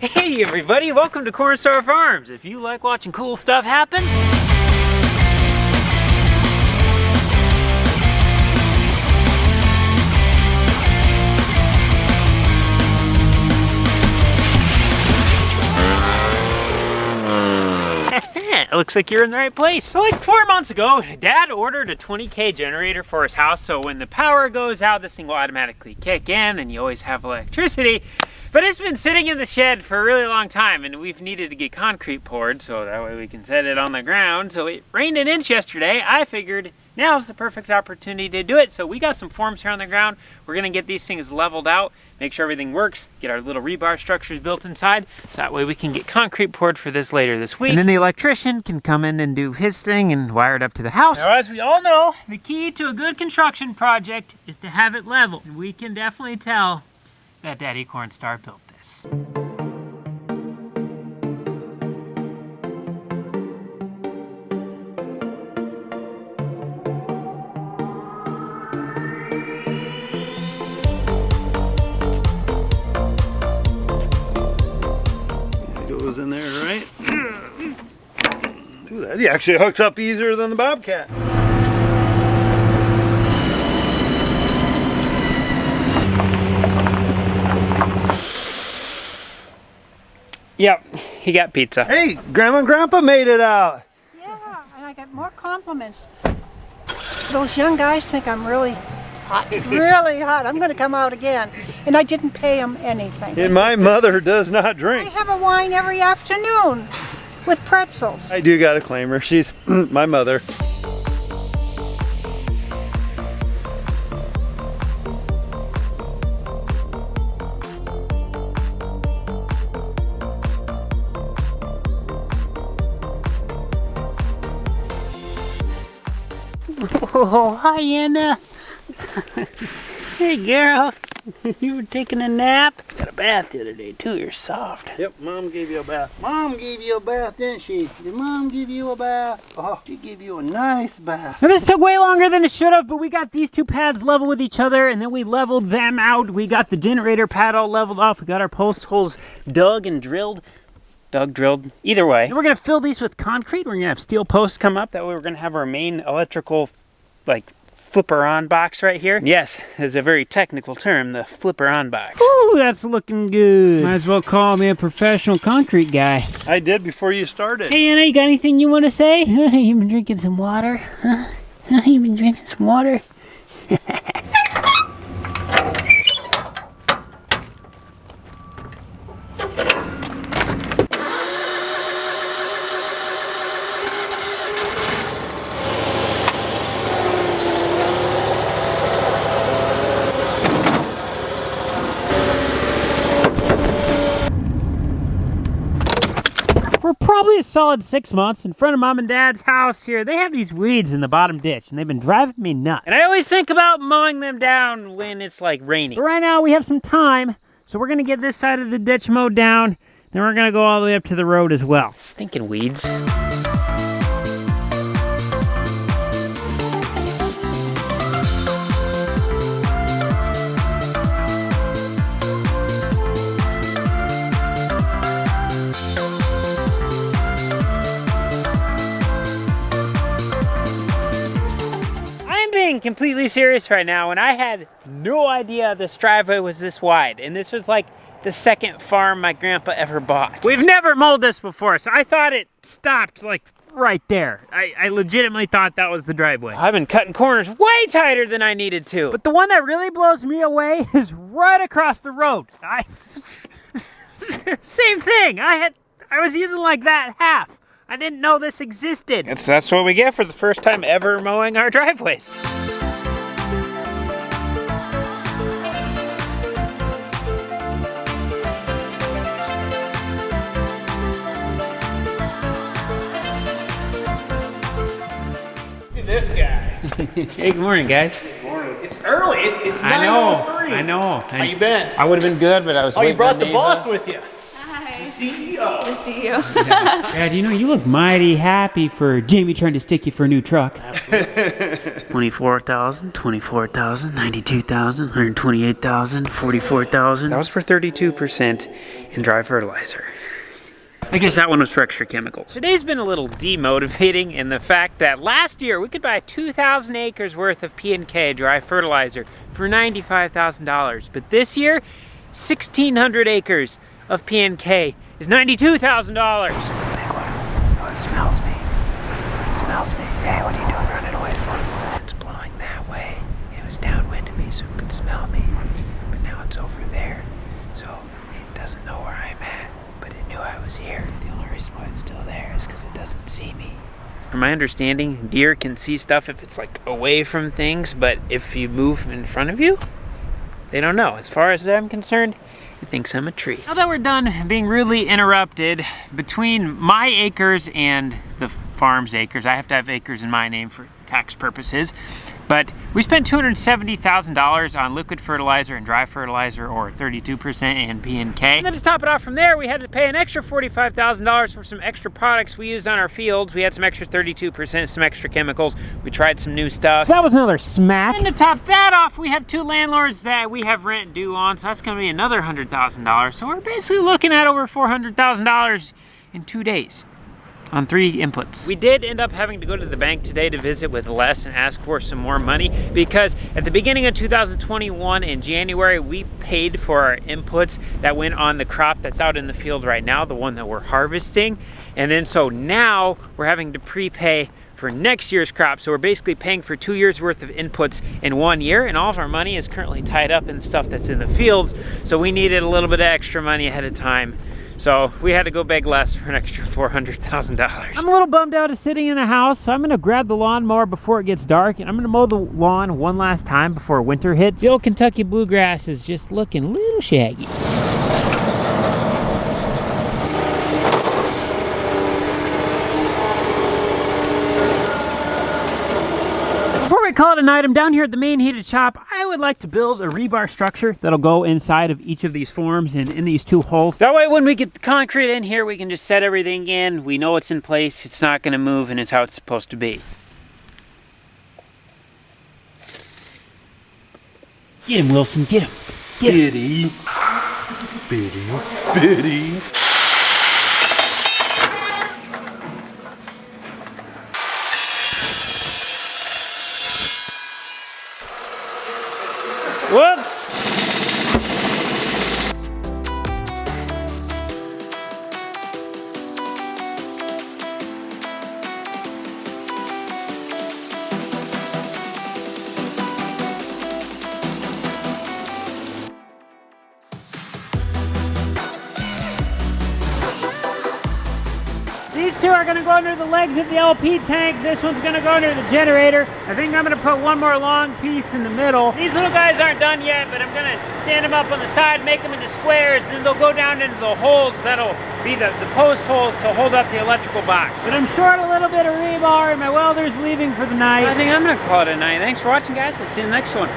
Hey everybody, welcome to Cornstar Farms. If you like watching cool stuff happen, it looks like you're in the right place. So like 4 months ago, Dad ordered a 20K generator for his house, so when the power goes out, this thing will automatically kick in and you always have electricity. But it's been sitting in the shed for a really long time and we've needed to get concrete poured so that way we can set it on the ground. So it rained an inch yesterday. I figured now's the perfect opportunity to do it. So we got some forms here on the ground. We're gonna get these things leveled out, make sure everything works, get our little rebar structures built inside, so that way we can get concrete poured for this later this week. And then the electrician can come in and do his thing and wire it up to the house. Now, as we all know, the key to a good construction project is to have it level. And we can definitely tell that Daddy Cornstar built this. Goes in there, right? Ooh, that actually hooks up easier than the Bobcat. Yep, he got pizza. Hey, Grandma and Grandpa made it out. Yeah, and I got more compliments. Those young guys think I'm really hot. Really hot. I'm going to come out again. And I didn't pay them anything. And my mother does not I drink. have a wine every afternoon with pretzels. I do gotta claim her. She's my mother. Oh, hi Anna. Hey girl, you were taking a nap? Got a bath the other day too, you're soft. Yep, Mom gave you a bath. Mom gave you a bath, didn't she? Did Mom give you a bath? Oh, she gave you a nice bath. Now this took way longer than it should have, but we got these two pads level with each other and then we leveled them out. We got the generator pad all leveled off. We got our post holes dug and drilled. Drilled, either way. And we're gonna fill these with concrete. We're gonna have steel posts come up. That way we're gonna have our main electrical, flipper on box right here. Yes, it's a very technical term, the flipper on box. Ooh, that's looking good. Might as well call me a professional concrete guy. I did before you started. Hey Anna, you got anything you want to say? You been drinking some water? Huh? You been drinking some water? For probably a solid 6 months in front of Mom and Dad's house here, they have these weeds in the bottom ditch and they've been driving me nuts. And I always think about mowing them down when it's raining. But right now we have some time, so we're gonna get this side of the ditch mowed down, then we're gonna go all the way up to the road as well. Stinking weeds. Completely serious right now, and I had no idea this driveway was this wide, and this was the second farm my grandpa ever bought. We've never mowed this before, so I thought it stopped right there. I legitimately thought that was the driveway. I've been cutting corners way tighter than I needed to. But the one that really blows me away is right across the road. Same thing. I was using that half. I didn't know this existed. That's what we get for the first time ever mowing our driveways. Look at this guy. Hey, good morning, guys. Good morning. It's early. It's 9:03. I know. How you been? I would have been good, but I was waiting. Oh, you brought on the Ava. boss with you. Hi. CEO. The CEO. Dad, you know, you look mighty happy for Jamie trying to stick you for a new truck. 24,000, 24,000, 92,000, 128,000, 44,000. That was for 32% in dry fertilizer. I guess that one was for extra chemicals. Today's been a little demotivating in the fact that last year we could buy 2,000 acres worth of P&K dry fertilizer for $95,000. But this year, 1,600 acres of P&K is $92,000. It's a big one. Oh, it smells me. It smells me. Hey, what are you doing running away from? It's blowing that way. It was downwind of me so it could smell me. But now it's over there. So it doesn't know where I'm at. But it knew I was here. The only reason why it's still there is because it doesn't see me. From my understanding, deer can see stuff if it's like away from things, but if you move in front of you, they don't know. As far as I'm concerned, it thinks I'm a tree. Now that we're done being rudely interrupted, between my acres and the farm's acres, I have to have acres in my name for tax purposes, but we spent $270,000 on liquid fertilizer and dry fertilizer, or 32% and P&K. And then to top it off from there, we had to pay an extra $45,000 for some extra products we used on our fields. We had some extra 32%, some extra chemicals. We tried some new stuff. So that was another smack. And to top that off, we have 2 landlords that we have rent due on, so that's gonna be another $100,000. So we're basically looking at over $400,000 in 2 days. On 3 inputs. We did end up having to go to the bank today to visit with Les and ask for some more money because at the beginning of 2021 in January, we paid for our inputs that went on the crop that's out in the field right now, the one that we're harvesting. And then so now we're having to prepay for next year's crop. So we're basically paying for 2 years worth of inputs in 1 year, and all of our money is currently tied up in stuff that's in the fields. So we needed a little bit of extra money ahead of time. So we had to go beg Les for an extra $400,000. I'm a little bummed out of sitting in the house, so I'm gonna grab the lawnmower before it gets dark, and I'm gonna mow the lawn one last time before winter hits. The old Kentucky bluegrass is just looking a little shaggy. Before we call it a night, I'm down here at the main heated shop. I would like to build a rebar structure that'll go inside of each of these forms and in these 2 holes. That way when we get the concrete in here, we can just set everything in. We know it's in place, it's not gonna move, and it's how it's supposed to be. Get him, Wilson, get him. Get him. Biddy. Biddy. Biddy. Whoops! These 2 are gonna go under the legs of the LP tank. This one's gonna go under the generator. I think I'm gonna put one more long piece in the middle. These little guys aren't done yet, but I'm gonna stand them up on the side, make them into squares, and then they'll go down into the holes that'll be the post holes to hold up the electrical box. But I'm short a little bit of rebar, and my welder's leaving for the night. I think I'm gonna call it a night. Thanks for watching, guys. We'll see you in the next one.